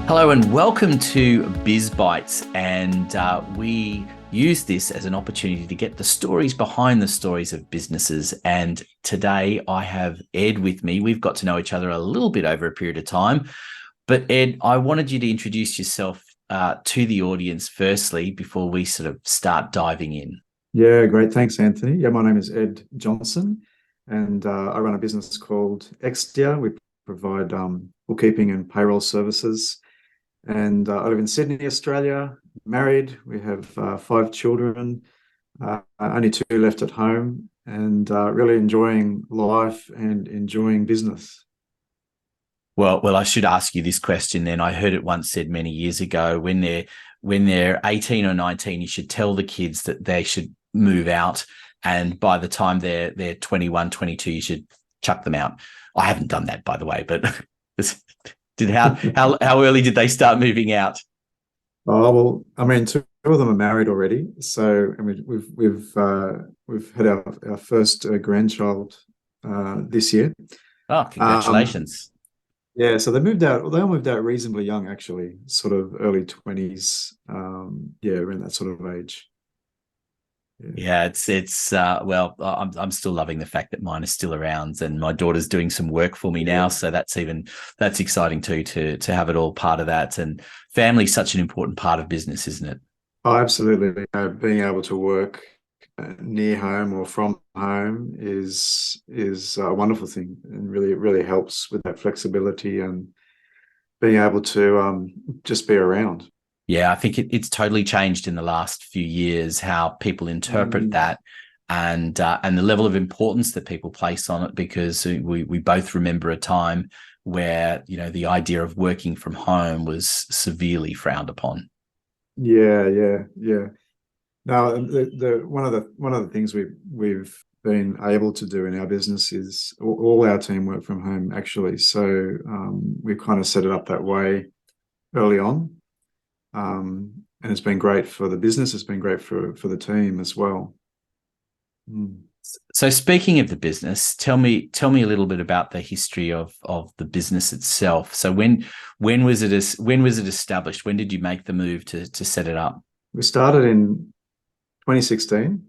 Hello and welcome to Biz Bites, and we use this as an opportunity to get the stories behind the stories of businesses. And today I have Ed with me. We've got to know each other a little bit over a period of time, but Ed, I wanted you to introduce yourself to the audience firstly before we sort of start diving in. Yeah, great. Thanks, Anthony. Yeah, my name is Ed Johnson, and I run a business called EXDIA. We provide bookkeeping and payroll services. And I live in Sydney, Australia, married. We have 5 children, only 2 left at home, and really enjoying life and enjoying business. Well, I should ask you this question then. I heard it once said many years ago, when they're 18 or 19, you should tell the kids that they should move out. And by the time they're 21, 22, you should chuck them out. I haven't done that, by the way, but how early did they start moving out? Oh, well, I mean, 2 of them are married already. So, I mean, we've had our first grandchild this year. Oh, Um, congratulations. Yeah, so they moved out. Well, they all moved out reasonably young, actually, sort of early 20s. Yeah, around that sort of age. Yeah. Yeah, it's well, I'm still loving the fact that mine is still around and my daughter's doing some work for me now. Yeah. So that's exciting too, to have it all part of that. And family's such an important part of business, isn't it? Oh, absolutely. Being able to work near home or from home is a wonderful thing, and really helps with that flexibility and being able to just be around. Yeah, I think it's totally changed in the last few years how people interpret Mm. that and the level of importance that people place on it, because we both remember a time where, the idea of working from home was severely frowned upon. Yeah. Now, the one of the things we've been able to do in our business is all our team work from home, actually. So we kind of set it up that way early on, and it's been great for the business. It's been great for the team as well. Mm. So speaking of the business, tell me a little bit about the history of the business itself. So when was it established? When did you make the move to set it up? We started in 2016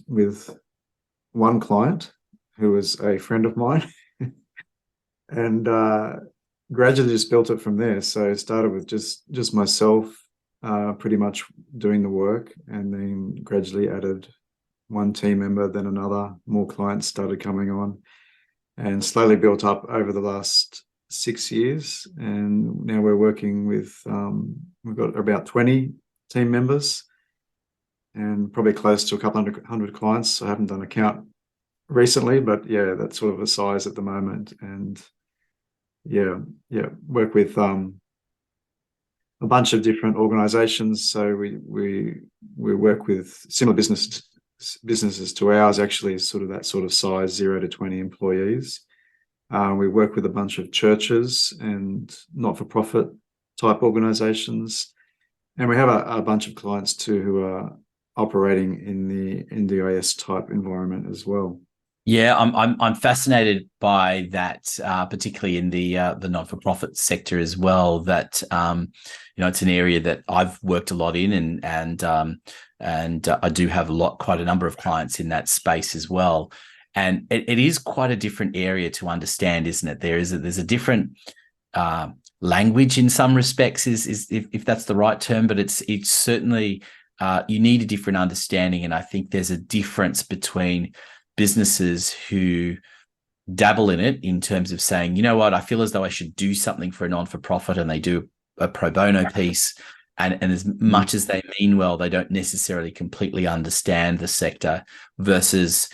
with one client who was a friend of mine, and gradually just built it from there. So it started with just myself, pretty much doing the work, and then gradually added one team member, then another. More clients started coming on, and slowly built up over the last 6 years. And now we're working with we've got about 20 team members and probably close to a couple hundred clients. I haven't done a count recently, but yeah, that's sort of a size at the moment. And yeah, work with a bunch of different organizations. So we work with similar businesses to ours, actually, sort of that sort of size, 0 to 20 employees. We work with a bunch of churches and not-for-profit type organizations. And we have a bunch of clients too who are operating in the NDIS type environment as well. Yeah, I'm fascinated by that, particularly in the not-for-profit sector as well. That it's an area that I've worked a lot in, and I do have quite a number of clients in that space as well. And it is quite a different area to understand, isn't it? There's a different language in some respects, is if that's the right term, but it's certainly you need a different understanding, and I think there's a difference between businesses who dabble in it in terms of saying, you know what, I feel as though I should do something for a non-for-profit, and they do a pro bono piece. And as much as they mean well, they don't necessarily completely understand the sector versus,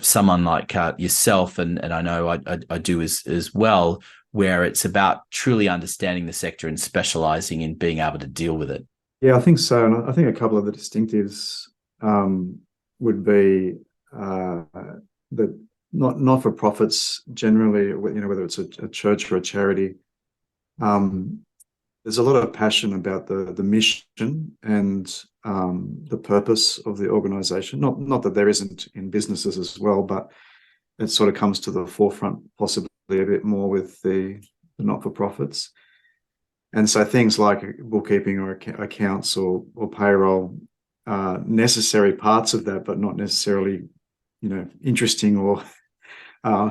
someone like yourself. And I know I do as well, where it's about truly understanding the sector and specializing in being able to deal with it. Yeah, I think so. And I think a couple of the distinctives would be that not-for-profits generally, whether it's a church or a charity, there's a lot of passion about the mission and the purpose of the organization. Not that there isn't in businesses as well, but it sort of comes to the forefront possibly a bit more with the not-for-profits. And so things like bookkeeping or accounts or payroll are necessary parts of that, but not necessarily, interesting or uh,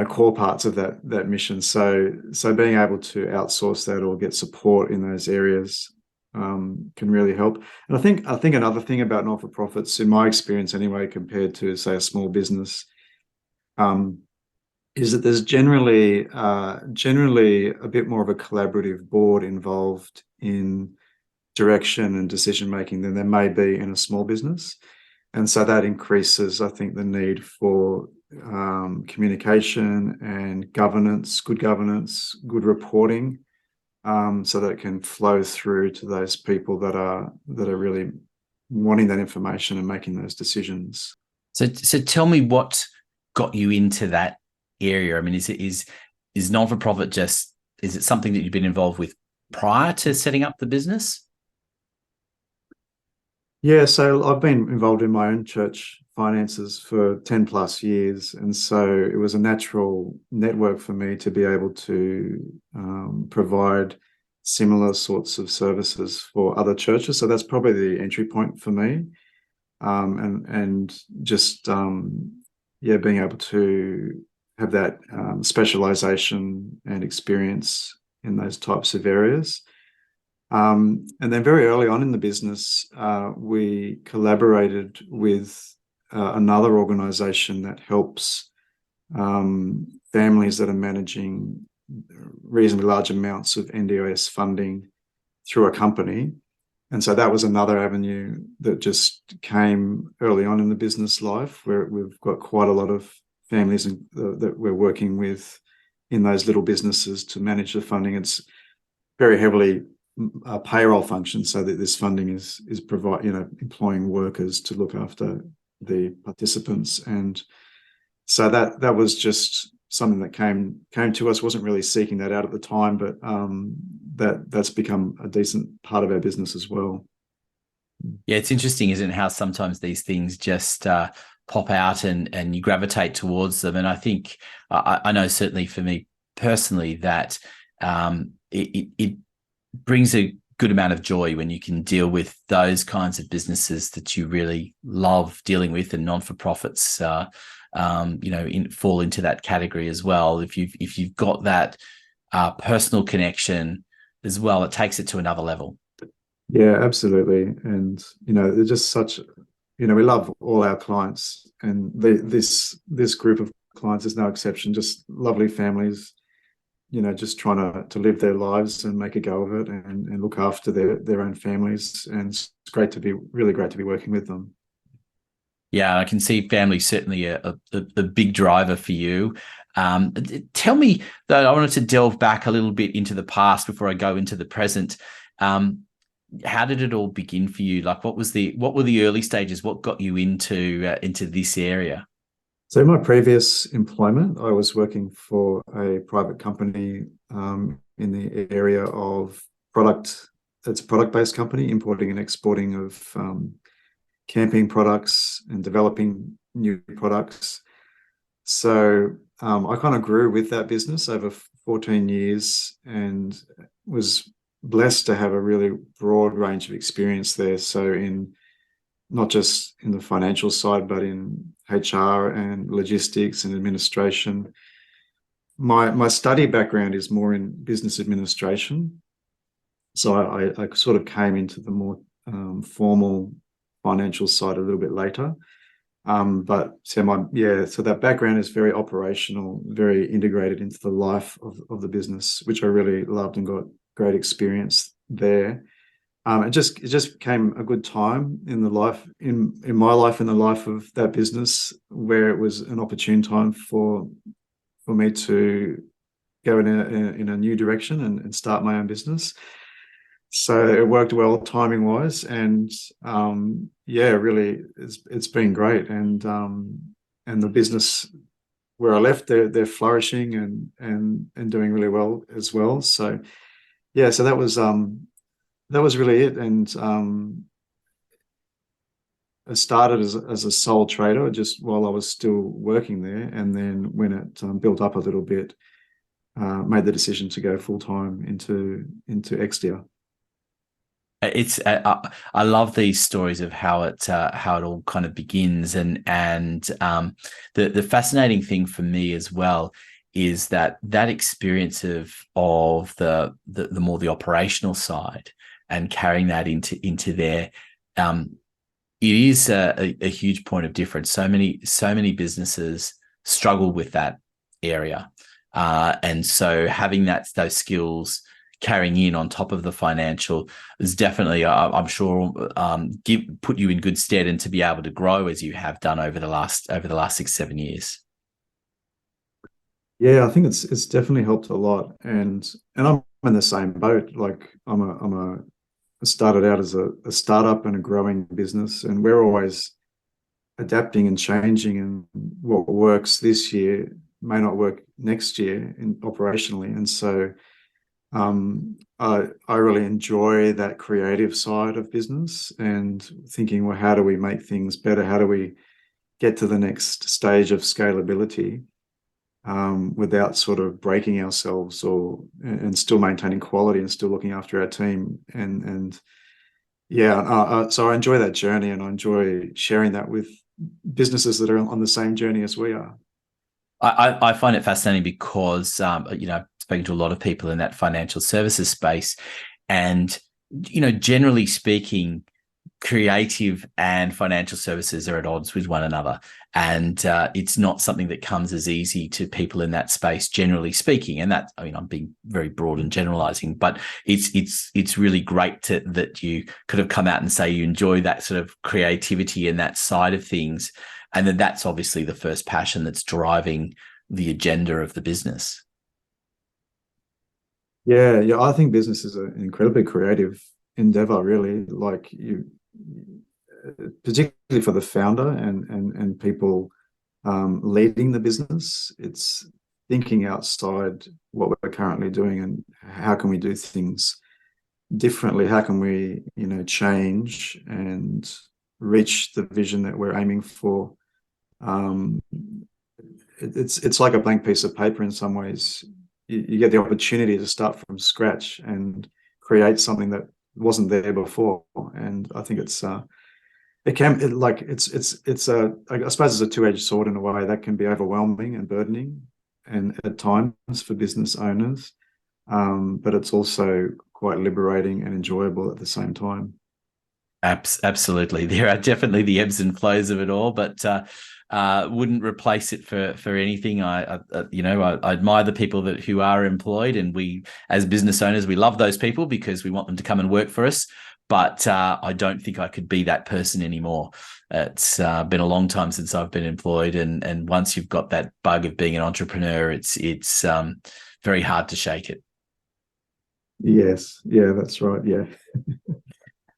core parts of that mission. So being able to outsource that or get support in those areas can really help. And I think another thing about not-for-profits, in my experience anyway, compared to say a small business, is that there's generally a bit more of a collaborative board involved in direction and decision making than there may be in a small business. And so that increases, I think, the need for communication and governance, good reporting, so that it can flow through to those people that are really wanting that information and making those decisions. So tell me what got you into that area. I mean, is non-for-profit is it something that you've been involved with prior to setting up the business? Yeah, so I've been involved in my own church finances for 10 plus years. And so it was a natural network for me to be able to provide similar sorts of services for other churches. So that's probably the entry point for me. And just, being able to have that specialization and experience in those types of areas. And then very early on in the business, we collaborated with another organization that helps families that are managing reasonably large amounts of NDIS funding through a company. And so that was another avenue that just came early on in the business life, where we've got quite a lot of families that we're working with in those little businesses to manage the funding. It's very heavily a payroll function, so that this funding is employing workers to look after the participants. And so that was just something that came to us. Wasn't really seeking that out at the time, but that's become a decent part of our business as well. Yeah, it's interesting, isn't it, how sometimes these things just pop out and you gravitate towards them. And I think I know certainly for me personally that it brings a good amount of joy when you can deal with those kinds of businesses that you really love dealing with, and non-for-profits fall into that category as well. If you've got that personal connection as well, it takes it to another level. Yeah, absolutely. And they're just such, we love all our clients, and this group of clients is no exception. Just lovely families, just trying to live their lives and make a go of it, and look after their own families. And it's really great to be working with them. Yeah, I can see family certainly a big driver for you. Tell me, though, I wanted to delve back a little bit into the past before I go into the present. How did it all begin for you? Like, what were the early stages? What got you into this area? So in my previous employment, I was working for a private company in the area of product. It's a product-based company, importing and exporting of camping products and developing new products. So I kind of grew with that business over 14 years and was blessed to have a really broad range of experience there. So in not just in the financial side, but in HR and logistics and administration. My study background is more in business administration. So I sort of came into the more formal financial side a little bit later. So that background is very operational, very integrated into the life of the business, which I really loved and got great experience there. It just came a good time in my life, in the life of that business, where it was an opportune time for me to go in a new direction and start my own business. So it worked well timing wise, and really it's been great. And the business where I left, they're flourishing and doing really well as well. So yeah, so that was really it. And I started as a sole trader just while I was still working there. And then when it built up a little bit, made the decision to go full time into EXDIA. It's I love these stories of how it all kind of begins, and the fascinating thing for me as well is that experience of the more the operational side and carrying that into there. It is a huge point of difference. So many businesses struggle with that area, and so having those skills carrying in on top of the financial is definitely, I'm sure, put you in good stead, and to be able to grow as you have done over the last 6-7 years. Yeah, I think it's definitely helped a lot, and I'm in the same boat. Like I started out as a startup and a growing business, and we're always adapting and changing, and what works this year may not work next year operationally. And so I really enjoy that creative side of business and thinking, well, how do we make things better? How do we get to the next stage of scalability without sort of breaking ourselves, and still maintaining quality and still looking after our team? And yeah, so I enjoy that journey, and I enjoy sharing that with businesses that are on the same journey as we are. I find it fascinating because speaking to a lot of people in that financial services space, and generally speaking, creative and financial services are at odds with one another, and it's not something that comes as easy to people in that space, generally speaking. And that, I mean, I'm being very broad and generalizing, but it's really great that you could have come out and say you enjoy that sort of creativity and that side of things, and that's obviously the first passion that's driving the agenda of the business. Yeah, I think business is an incredibly creative endeavor, really. Like particularly for the founder and people leading the business, it's thinking outside what we're currently doing and how can we do things differently? How can we, change and reach the vision that we're aiming for? It's like a blank piece of paper in some ways. You get the opportunity to start from scratch and create something that wasn't there before. And I think it's I suppose it's a two-edged sword in a way that can be overwhelming and burdening, and at times for business owners, but it's also quite liberating and enjoyable at the same time. Absolutely, there are definitely the ebbs and flows of it all, but wouldn't replace it for anything. I admire the people who are employed, and we, as business owners, we love those people because we want them to come and work for us. But I don't think I could be that person anymore. It's been a long time since I've been employed, and once you've got that bug of being an entrepreneur, it's very hard to shake it. Yes, yeah, that's right. Yeah.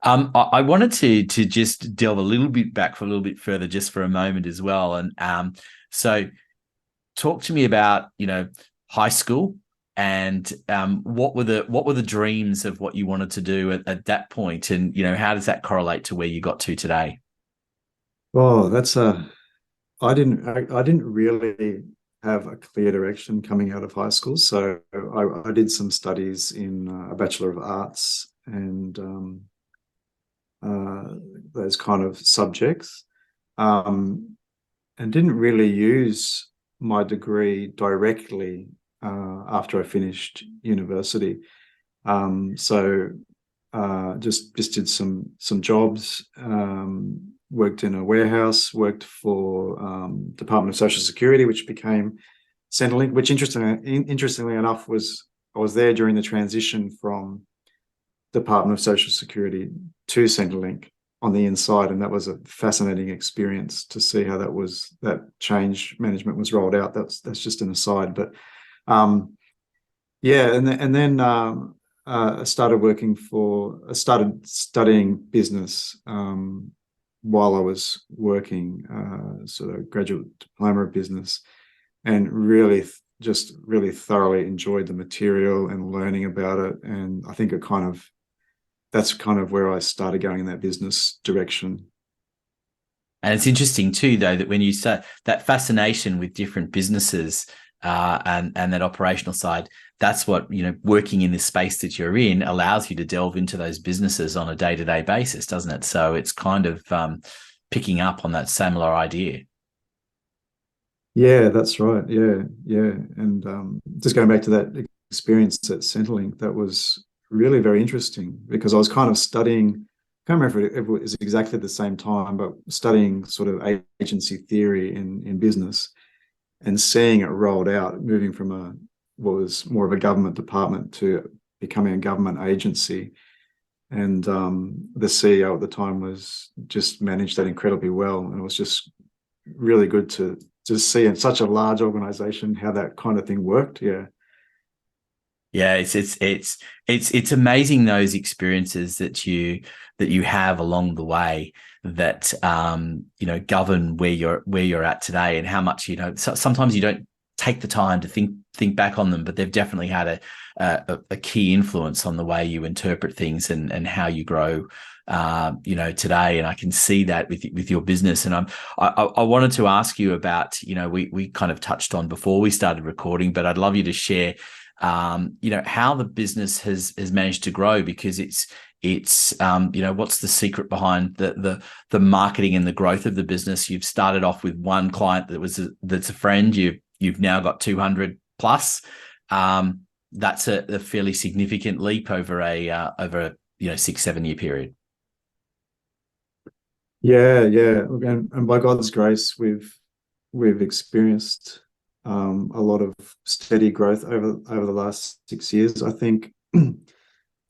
I wanted to just delve a little bit back for a little bit further, just for a moment as well. And so talk to me about, high school, and what were the dreams of what you wanted to do at that point, and how does that correlate to where you got to today? Oh, I didn't really have a clear direction coming out of high school. So I did some studies in a Bachelor of Arts and those kind of subjects, and didn't really use my degree directly after I finished university. So just did some jobs, worked in a warehouse, worked for Department of Social Security, which became Centrelink, which interestingly enough I was there during the transition from Department of Social Security to Centrelink on the inside, and that was a fascinating experience to see how that change management was rolled out. That's just an aside, but yeah, and then I started studying business while I was working, sort of graduate diploma of business, and really thoroughly enjoyed the material and learning about it. And I think that's kind of where I started going in that business direction. And it's interesting too, though, that when you start that fascination with different businesses, and that operational side. That's what, working in this space that you're in allows you to delve into those businesses on a day-to-day basis, doesn't it? So it's kind of picking up on that similar idea. Yeah, that's right. Yeah, yeah. And just going back to that experience at Centrelink, that was really very interesting because I was kind of studying, I can't remember if it was exactly the same time, but studying sort of agency theory in business and seeing it rolled out, moving from what was more of a government department to becoming a government agency. And the CEO at the time was just managed that incredibly well. And it was just really good to just see in such a large organization how that kind of thing worked. Yeah. Yeah, it's amazing those experiences that you have along the way that govern where you're at today, and how much sometimes you don't take the time to think back on them, but they've definitely had a key influence on the way you interpret things and how you grow today. And I can see that with your business. And I wanted to ask you about, we kind of touched on before we started recording, but I'd love you to share how the business has managed to grow, because it's what's the secret behind the marketing and the growth of the business. You've started off with one client that's a friend. You've now got 200 plus. That's a fairly significant leap over a 6-7 year period. Yeah, yeah. And by God's grace, we've experienced a lot of steady growth over the last 6 years. I think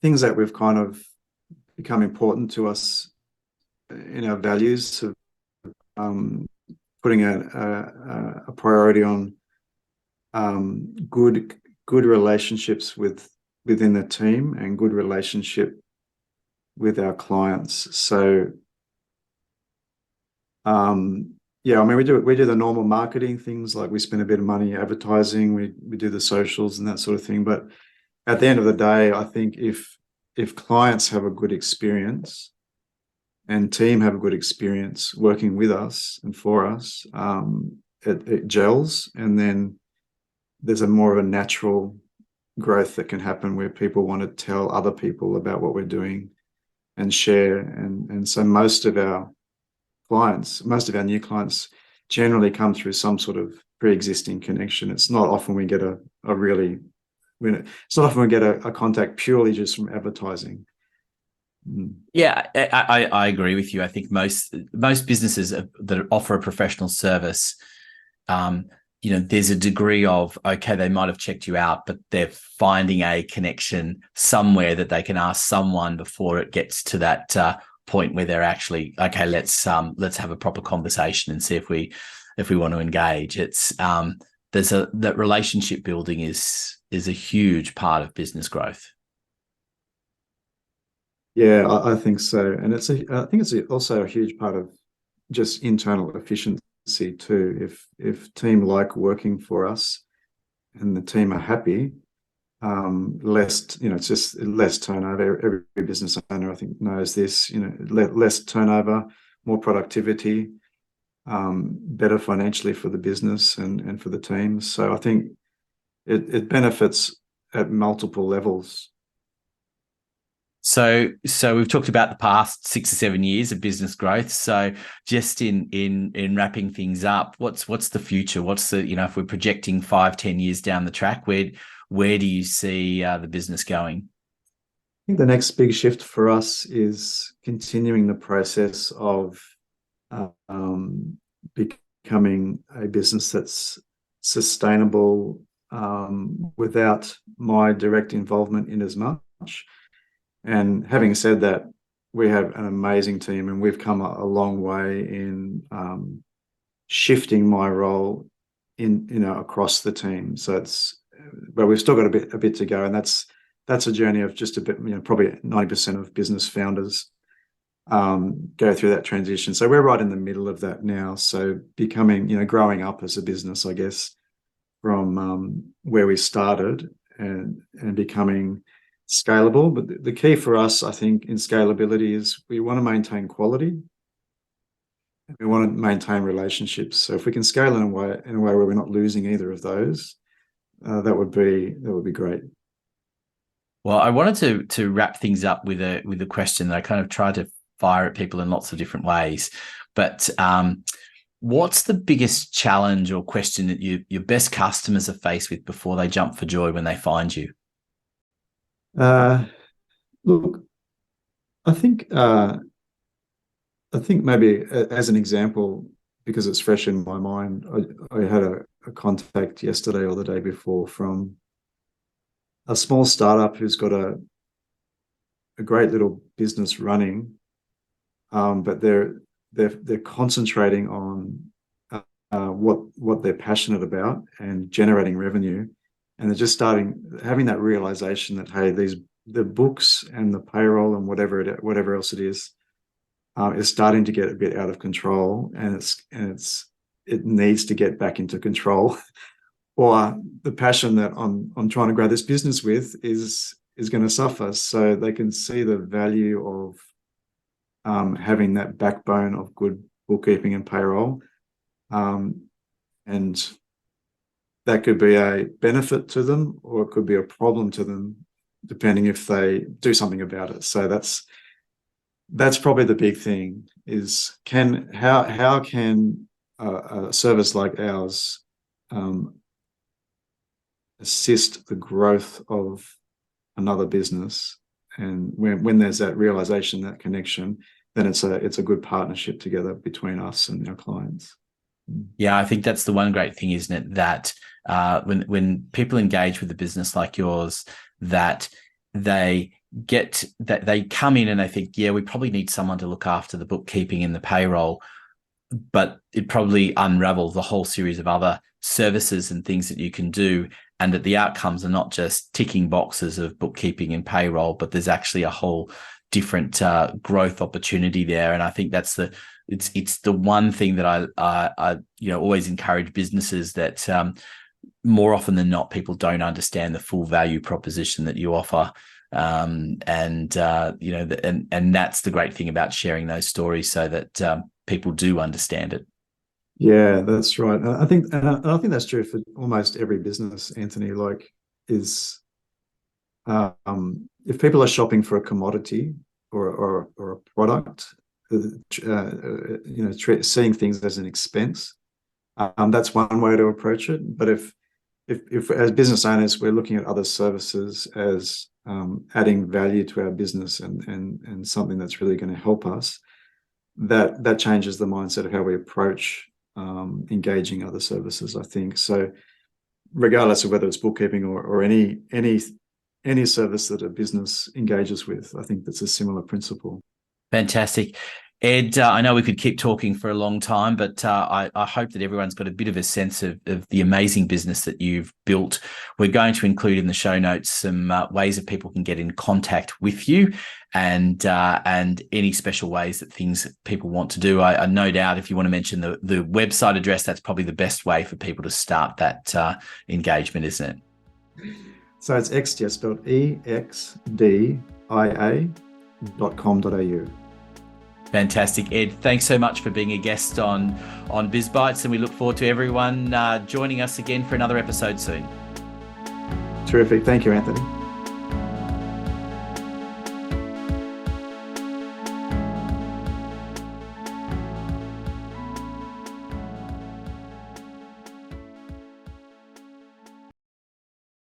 things that we've kind of become important to us in our values of putting a priority on good relationships within the team and good relationship with our clients. So yeah, I mean, we do the normal marketing things, like we spend a bit of money advertising, we do the socials and that sort of thing. But at the end of the day, I think if clients have a good experience and team have a good experience working with us and for us, it gels, and then there's a more of a natural growth that can happen where people want to tell other people about what we're doing and share. And so most of our new clients generally come through some sort of pre-existing connection. It's not often we get a contact purely just from advertising. Yeah, I agree with you. I think most businesses that offer a professional service, there's a degree of, okay, they might have checked you out, but they're finding a connection somewhere that they can ask someone before it gets to that point where they're actually, okay, let's have a proper conversation and see if we want to engage. It's that relationship building is a huge part of business growth. Yeah, I think so. And I think it's also a huge part of just internal efficiency too. If team like working for us and the team are happy, it's just less turnover. Every business owner, I think, knows this. Less turnover, more productivity, better financially for the business and for the team. So I think it benefits at multiple levels. So we've talked about the past 6 or 7 years of business growth. So just in wrapping things up, what's the future? What's the, if we're projecting 5-10 years down the track, where do you see the business going? I think the next big shift for us is continuing the process of becoming a business that's sustainable without my direct involvement in as much. And having said that, we have an amazing team, and we've come a long way in shifting my role across the team. So but we've still got a bit to go, and that's a journey of just a bit. Probably 90% of business founders go through that transition. So we're right in the middle of that now. So becoming, growing up as a business, I guess, from where we started and becoming scalable. But the key for us, I think, in scalability is we want to maintain quality. We want to maintain relationships. So if we can scale in a way where we're not losing either of those, that would be great. Well, I wanted to wrap things up with a question that I kind of try to fire at people in lots of different ways. But what's the biggest challenge or question that your best customers are faced with before they jump for joy when they find you? Look, I think maybe as an example, because it's fresh in my mind, I had a contact yesterday or the day before from a small startup who's got a great little business running, but they're concentrating on what they're passionate about and generating revenue, and they're just having that realization that, hey, the books and the payroll and whatever else it is starting to get a bit out of control, and it needs to get back into control. Or the passion that I'm trying to grow this business with is going to suffer. So they can see the value of having that backbone of good bookkeeping and payroll, and that could be a benefit to them, or it could be a problem to them, depending if they do something about it. So that's probably the big thing: is how can a service like ours assist the growth of another business? And when there's that realization, that connection, then it's a good partnership together between us and our clients. Yeah, I think that's the one great thing, isn't it? That when people engage with a business like yours, that they come in and they think, yeah, we probably need someone to look after the bookkeeping and the payroll, but it probably unravels a whole series of other services and things that you can do, and that the outcomes are not just ticking boxes of bookkeeping and payroll, but there's actually a whole different growth opportunity there. And I think that's it's the one thing that I always encourage businesses, that more often than not, people don't understand the full value proposition that you offer. And that's the great thing about sharing those stories, so that people do understand it. Yeah, that's right. I think that's true for almost every business, Anthony. Like, if people are shopping for a commodity or a product, seeing things as an expense, that's one way to approach it. But if as business owners we're looking at other services as adding value to our business and something that's really going to help us, that changes the mindset of how we approach engaging other services, I think. So regardless of whether it's bookkeeping or any service that a business engages with, I think that's a similar principle. Fantastic. Ed, I know we could keep talking for a long time, but I hope that everyone's got a bit of a sense of the amazing business that you've built. We're going to include in the show notes some ways that people can get in contact with you, and any special ways that people want to do. I no doubt if you want to mention the website address, that's probably the best way for people to start that engagement, isn't it? So it's EXDIA, spelled EXDIA.com.au. Fantastic. Ed, thanks so much for being a guest on BizBytes, and we look forward to everyone joining us again for another episode soon. Terrific. Thank you, Anthony.